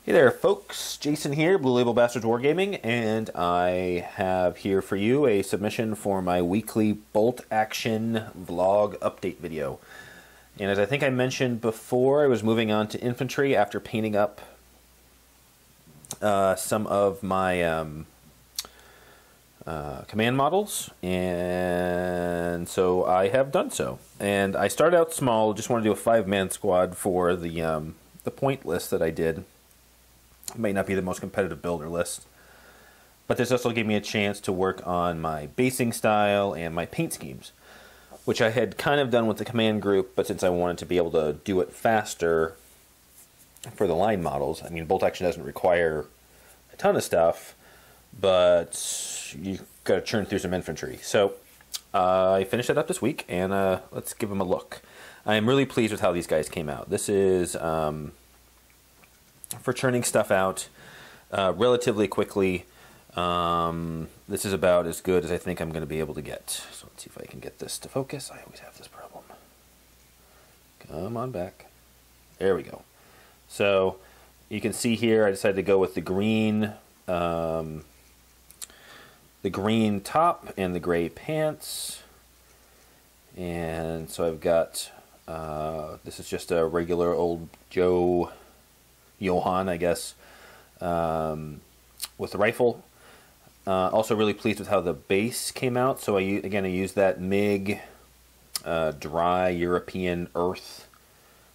Hey there folks, Jason here, Blue Label Bastards Wargaming, and I have here for you a submission for my weekly Bolt Action vlog update video. And as I think I mentioned before, I was moving on to Infantry after painting up some of my command models, and so I have done so. And I started out small, just want to do a 5-man squad for the point list that I did. It might not be the most competitive builder list, but this also gave me a chance to work on my basing style and my paint schemes, which I had kind of done with the command group, but since I wanted to be able to do it faster for the line models, I mean, Bolt Action doesn't require a ton of stuff, but you got to churn through some infantry. So I finished that up this week, and let's give them a look. I am really pleased with how these guys came out. This is for churning stuff out relatively quickly. This is about as good as I think I'm going to be able to get. So let's see if I can get this to focus. I always have this problem. Come on back. There we go. So you can see here I decided to go with the green top and the gray pants. And so I've got, this is just a regular old Johann, I guess, with the rifle. Also really pleased with how the base came out. So I used that MiG dry European earth,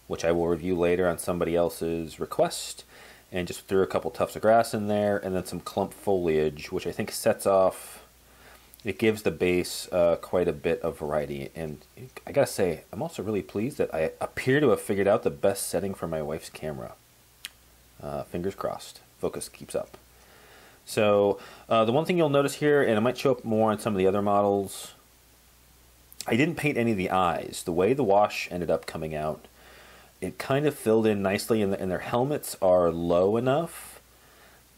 which I will review later on somebody else's request, and just threw a couple tufts of grass in there, and then some clump foliage, which I think sets off. It gives the base quite a bit of variety, and I gotta say, I'm also really pleased that I appear to have figured out the best setting for my wife's camera. Fingers crossed. Focus keeps up. So the one thing you'll notice here, and it might show up more on some of the other models, I didn't paint any of the eyes. The way the wash ended up coming out, it kind of filled in nicely, and their helmets are low enough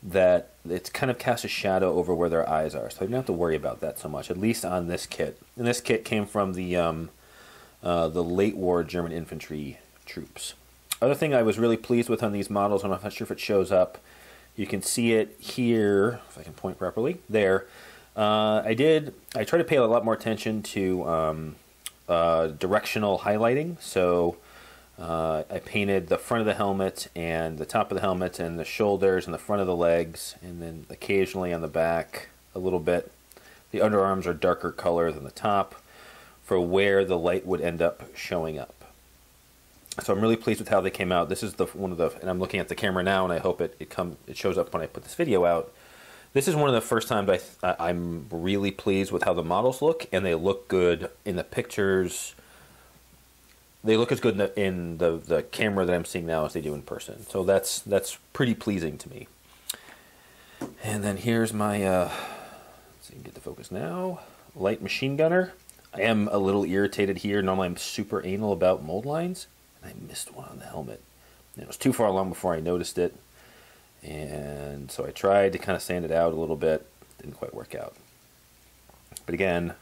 that it's kind of cast a shadow over where their eyes are. So I didn't have to worry about that so much, at least on this kit. And this kit came from the late war German infantry troops. Other thing I was really pleased with on these models, I'm not sure if it shows up, you can see it here, if I can point properly, there. I tried to pay a lot more attention to directional highlighting, so I painted the front of the helmet and the top of the helmet and the shoulders and the front of the legs, and then occasionally on the back a little bit. The underarms are darker color than the top for where the light would end up showing up. So I'm really pleased with how they came out. This is and I'm looking at the camera now, and I hope it shows up when I put this video out. This is one of the first times I'm really pleased with how the models look, and they look good in the pictures. They look as good in the camera that I'm seeing now as they do in person. So that's pretty pleasing to me. And then here's my, let's see if I can get the focus now, light machine gunner. I am a little irritated here. Normally I'm super anal about mold lines. I missed one on the helmet. And it was too far along before I noticed it, and so I tried to kind of sand it out a little bit. Didn't quite work out. But again,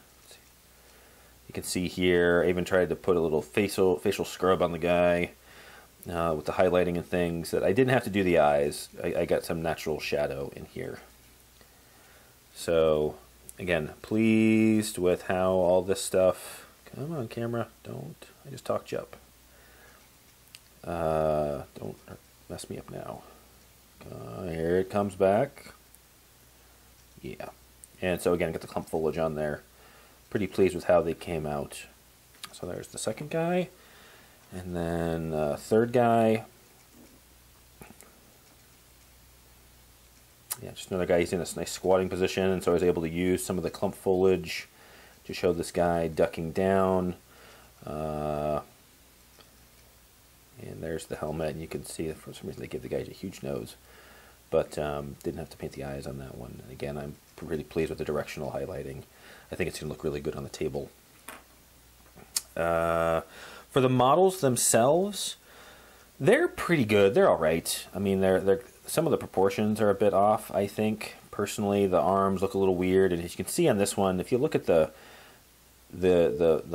you can see here, I even tried to put a little facial scrub on the guy with the highlighting and things. That I didn't have to do the eyes. I got some natural shadow in here. So again, pleased with how all this stuff. Come on, camera, don't. I just talked you up. Don't mess me up now. Here it comes back. Yeah. And so again, got the clump foliage on there. Pretty pleased with how they came out. So there's the second guy. And then third guy. Yeah, just another guy. He's in this nice squatting position, and so I was able to use some of the clump foliage to show this guy ducking down. And there's the helmet, and you can see for some reason they gave the guy a huge nose, but didn't have to paint the eyes on that one. And again, I'm really pleased with the directional highlighting. I think it's going to look really good on the table. For the models themselves, they're pretty good. They're all right. I mean, they're some of the proportions are a bit off, I think. Personally, the arms look a little weird, and as you can see on this one, if you look at the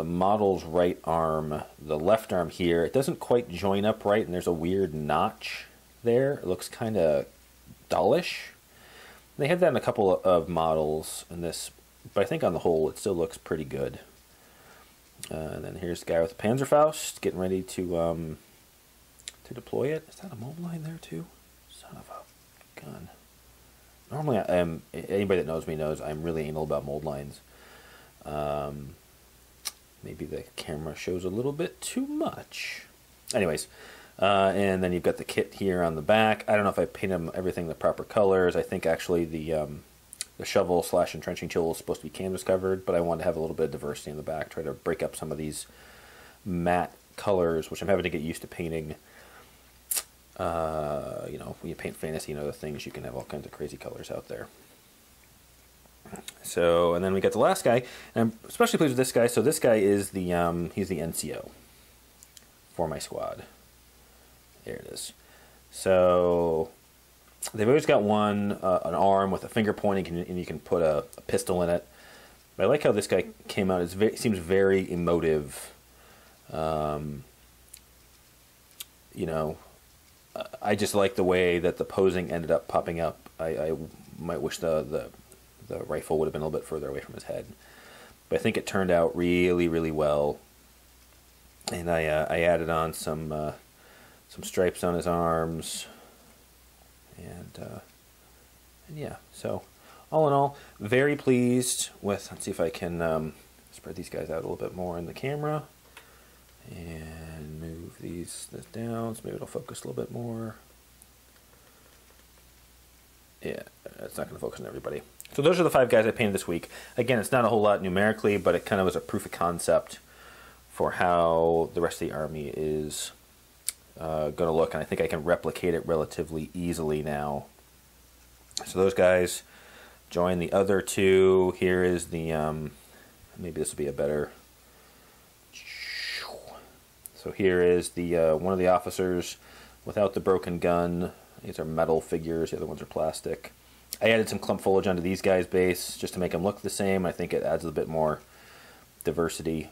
model's right arm, the left arm here, it doesn't quite join up right, and there's a weird notch there. It looks kind of dullish. They had that in a couple of models in this, but I think on the whole it still looks pretty good. And then here's the guy with the Panzerfaust getting ready to deploy it. Is that a mold line there too? Son of a gun. Normally, I am. Anybody that knows me knows I'm really anal about mold lines. Maybe the camera shows a little bit too much. Anyways, and then you've got the kit here on the back. I don't know if I painted them everything the proper colors. I think actually the shovel / entrenching tool is supposed to be canvas covered, but I wanted to have a little bit of diversity in the back. Try to break up some of these matte colors, which I'm having to get used to painting. You know, when you paint fantasy and other things, you can have all kinds of crazy colors out there. So, and then we got the last guy, and I'm especially pleased with this guy. So this guy is the, he's the NCO for my squad. There it is. So, they've always got one, an arm with a finger pointing, and you can put a pistol in it. But I like how this guy came out. It seems very emotive. You know, I just like the way that the posing ended up popping up. I might wish the rifle would have been a little bit further away from his head, but I think it turned out really, really well. And I added on some stripes on his arms, and yeah. So all in all, very pleased with. Let's see if I can spread these guys out a little bit more in the camera. And move this down, so maybe it'll focus a little bit more. Yeah, it's not going to focus on everybody. So those are the 5 guys I painted this week. Again, it's not a whole lot numerically, but it kind of was a proof of concept for how the rest of the army is going to look. And I think I can replicate it relatively easily now. So those guys join the other 2. Here is the, maybe this will be a better... So here is the one of the officers without the broken gun. These are metal figures. The other ones are plastic. I added some clump foliage onto these guys' base just to make them look the same. I think it adds a little bit more diversity.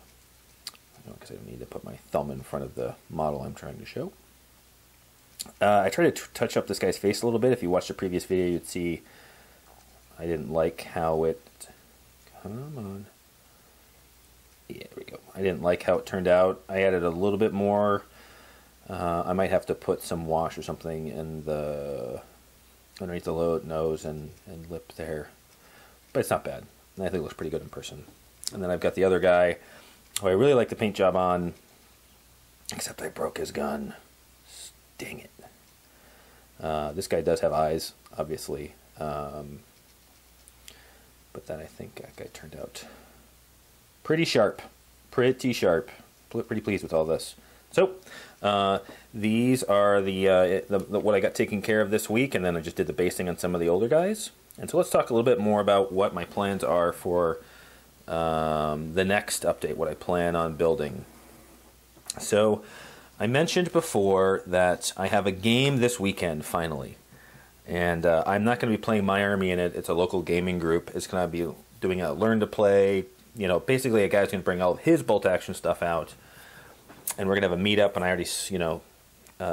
Because I need to put my thumb in front of the model I'm trying to show. I tried to touch up this guy's face a little bit. If you watched the previous video, you'd see I didn't like how it... Come on. Yeah, there we go. I didn't like how it turned out. I added a little bit more. I might have to put some wash or something in the underneath the nose and lip there. But it's not bad. And I think it looks pretty good in person. And then I've got the other guy who I really like the paint job on, except I broke his gun. Dang it. This guy does have eyes, obviously. But then I think that guy turned out pretty sharp. Pretty sharp. Pretty pleased with all this. So, these are the what I got taken care of this week, and then I just did the basing on some of the older guys. And so let's talk a little bit more about what my plans are for the next update, what I plan on building. So, I mentioned before that I have a game this weekend, finally. And I'm not going to be playing my army in it. It's a local gaming group. It's going to be doing a learn to play. You know, basically a guy's going to bring all of his bolt action stuff out. And we're going to have a meetup, and I already, you know,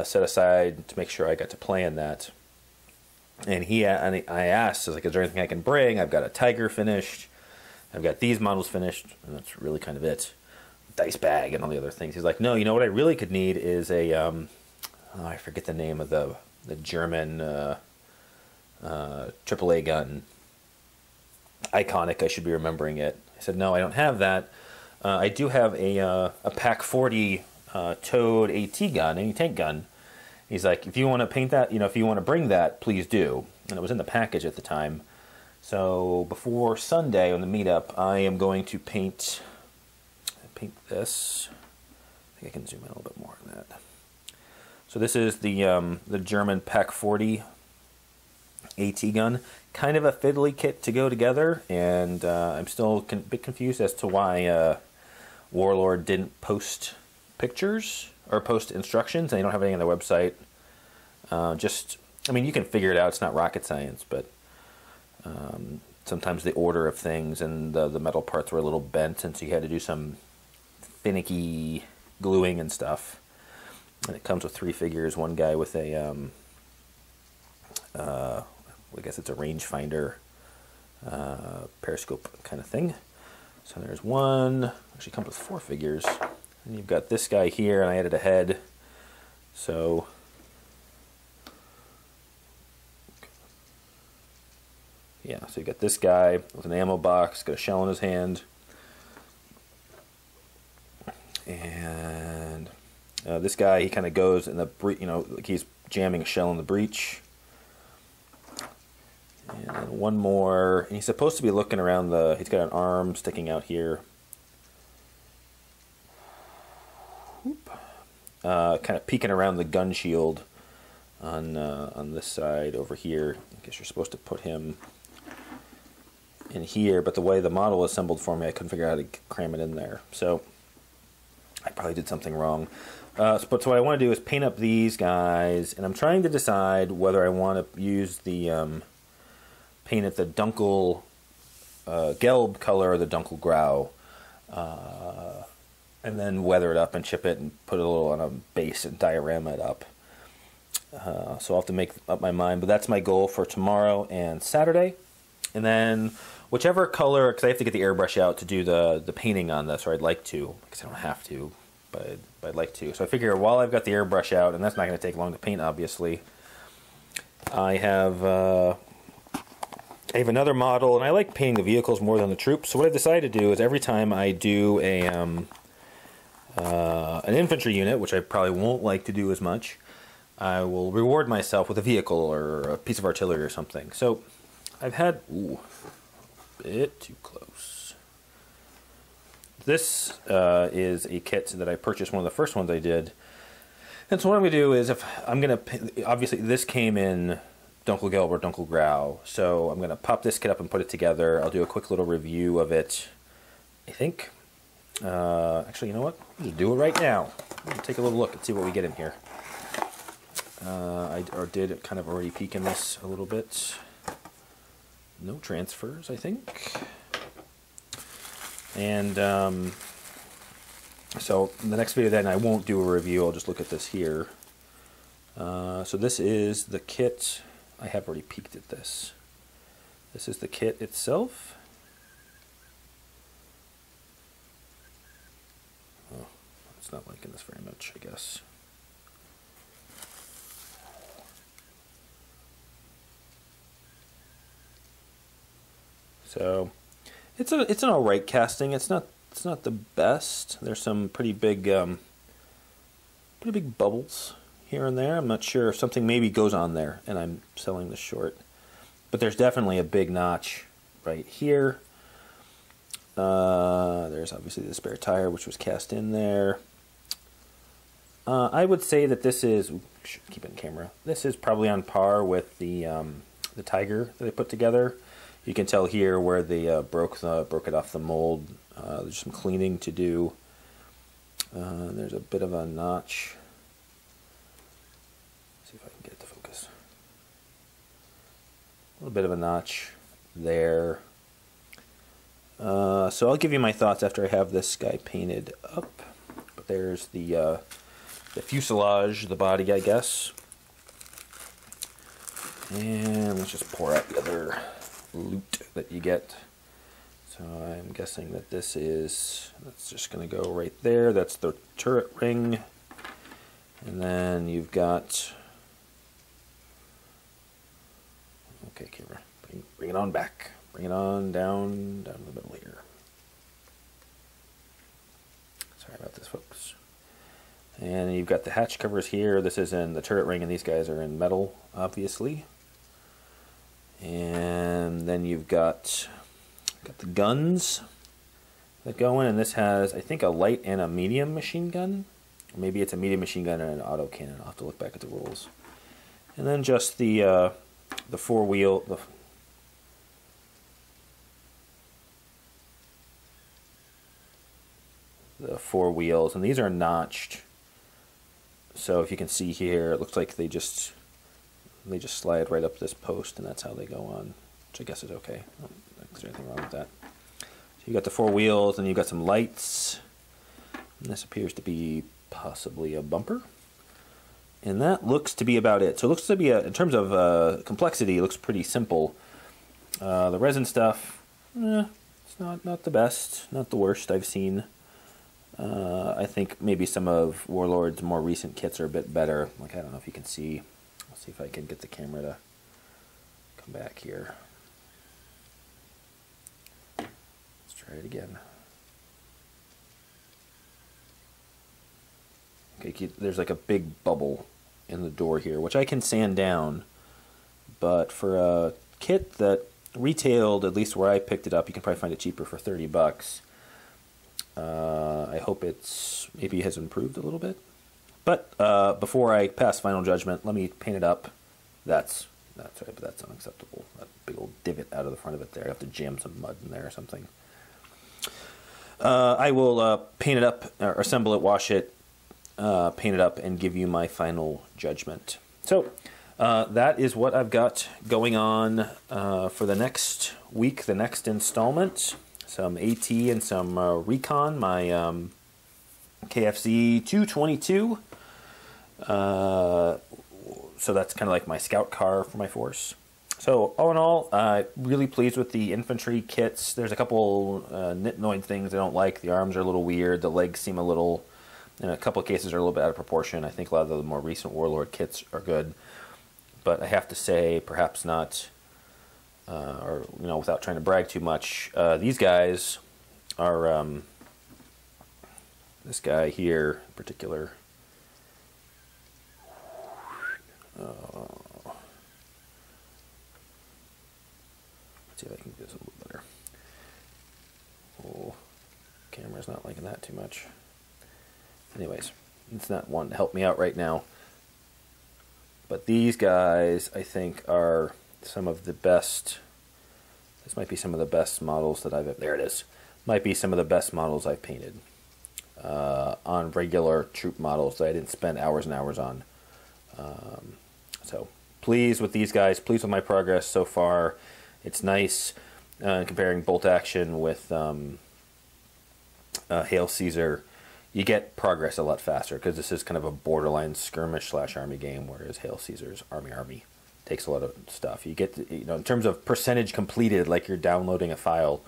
set aside to make sure I got to play in that. And I asked, I was like, is there anything I can bring? I've got a Tiger finished. I've got these models finished. And that's really kind of it. Dice bag and all the other things. He's like, no, you know what I really could need is a, oh, I forget the name of the German AAA gun. Iconic, I should be remembering it. I said, no, I don't have that. I do have a Pack 40 Toad AT gun, Antitank gun. He's like, if you want to paint that, you know, if you want to bring that, please do. And it was in the package at the time. So before Sunday on the meetup, I am going to paint this. I think I can zoom in a little bit more on that. So this is the German Pack 40 AT gun. Kind of a fiddly kit to go together, and I'm still a bit confused as to why Warlord didn't post pictures or post instructions, and they don't have anything on their website. I mean, you can figure it out. It's not rocket science, but sometimes the order of things and the metal parts were a little bent, and so you had to do some finicky gluing and stuff. And it comes with 3 figures, one guy with a I guess it's a rangefinder periscope kind of thing. So there's one, actually comes with 4 figures. And you've got this guy here, and I added a head. So yeah, so you got this guy with an ammo box, got a shell in his hand. And this guy, he kind of goes in the, like he's jamming a shell in the breech. And then one more, and he's supposed to be looking around he's got an arm sticking out here. Kind of peeking around the gun shield on this side over here. I guess you're supposed to put him in here, but the way the model was assembled for me, I couldn't figure out how to cram it in there. So I probably did something wrong. So what I want to do is paint up these guys, and I'm trying to decide whether I want to use the paint it the Dunkel Gelb color or the Dunkel Grau, and then weather it up and chip it and put it a little on a base and diorama it up. So I'll have to make up my mind, but that's my goal for tomorrow and Saturday. And then whichever color, because I have to get the airbrush out to do the painting on this, or I'd like to, because I don't have to, but I'd like to. So I figure while I've got the airbrush out, and that's not going to take long to paint, obviously, I have another model, and I like painting the vehicles more than the troops. So what I've decided to do is every time I do an infantry unit, which I probably won't like to do as much, I will reward myself with a vehicle or a piece of artillery or something. So I've had... Ooh, a bit too close. This is a kit that I purchased, one of the first ones I did. And so what I'm going to do is, obviously this came in Dunkelgelb or Dunkelgrau, so I'm going to pop this kit up and put it together. I'll do a quick little review of it, I think. Actually, you know what? I'll just do it right now. Take a little look and see what we get in here. I did kind of already peek in this a little bit. No transfers, I think. And so the next video then I won't do a review, I'll just look at this here. So this is the kit. I have already peeked at this. This is the kit itself. Oh, it's not liking this very much, I guess. So it's an alright casting. It's not the best. There's some pretty big bubbles here and there. I'm not sure if something maybe goes on there and I'm selling this short. But there's definitely a big notch right here. There's obviously the spare tire, which was cast in there. I would say that this is, keep it in camera, this is probably on par with the Tiger that they put together. You can tell here where they broke it off the mold. There's some cleaning to do. There's a bit of a notch. Let's see if I can get it to focus. A little bit of a notch there. So I'll give you my thoughts after I have this guy painted up. But there's the fuselage, the body, I guess. And let's just pour out the other loot that you get. So I'm guessing that that's just going to go right there. That's the turret ring. And then you've got, okay, camera, bring it on back. Bring it on down the middle here. Sorry about this, folks. And you've got the hatch covers here. This is in the turret ring, and these guys are in metal, obviously. And then you've got the guns that go in, and this has, I think, a light and a medium machine gun. Or maybe it's a medium machine gun and an auto cannon. I'll have to look back at the rules. And then just the four-wheel, the 4 wheels, and these are notched. So if you can see here, it looks like they just slide right up this post, and that's how they go on, which I guess is okay. I don't think there's anything wrong with that. So you got the 4 wheels, and you've got some lights. And this appears to be possibly a bumper. And that looks to be about it. So it looks to be, in terms of complexity, it looks pretty simple. The resin stuff, it's not the best, not the worst I've seen. I think maybe some of Warlord's more recent kits are a bit better. Like, I don't know if you can see. I'll see if I can get the camera to come back here. Let's try it again. Okay, there's like a big bubble in the door here, which I can sand down. But for a kit that retailed, at least where I picked it up, you can probably find it cheaper for 30 bucks. I hope it's maybe has improved a little bit. But before I pass final judgment, let me paint it up. That's right, but that's unacceptable. That big old divot out of the front of it there. I have to jam some mud in there or something. I will paint it up, or assemble it, wash it, paint it up, and give you my final judgment. So that is what I've got going on for the next week, the next installment. Some AT and some Recon, my KFZ 222. So that's kind of like my scout car for my force. So all in all, really pleased with the infantry kits. There's a couple nitnoid things I don't like. The arms are a little weird. The legs seem a little, in a couple of cases, are a little bit out of proportion. I think a lot of the more recent Warlord kits are good. But I have to say, perhaps not, or without trying to brag too much, these guys are, this guy here in particular. Let's see if I can do this a little better. Oh, camera's not liking that too much. Anyways, it's not one to help me out right now. But these guys, I think, are some of the best. This might be some of the best models that I've. There it is. Might be some of the best models I've painted on regular troop models that I didn't spend hours and hours on. So pleased with these guys. Pleased with my progress so far. It's nice comparing Bolt Action with Hail Caesar. You get progress a lot faster because this is kind of a borderline skirmish / army game, whereas Hail Caesar's army takes a lot of stuff. You get to, in terms of percentage completed, like you're downloading a file,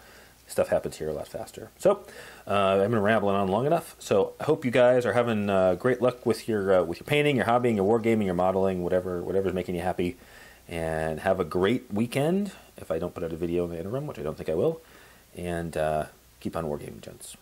stuff happens here a lot faster. So I've been rambling on long enough. So I hope you guys are having great luck with your painting, your hobbying, your wargaming, your modeling, whatever's making you happy, and have a great weekend. If I don't put out a video in the interim, which I don't think I will, and keep on wargaming, gents.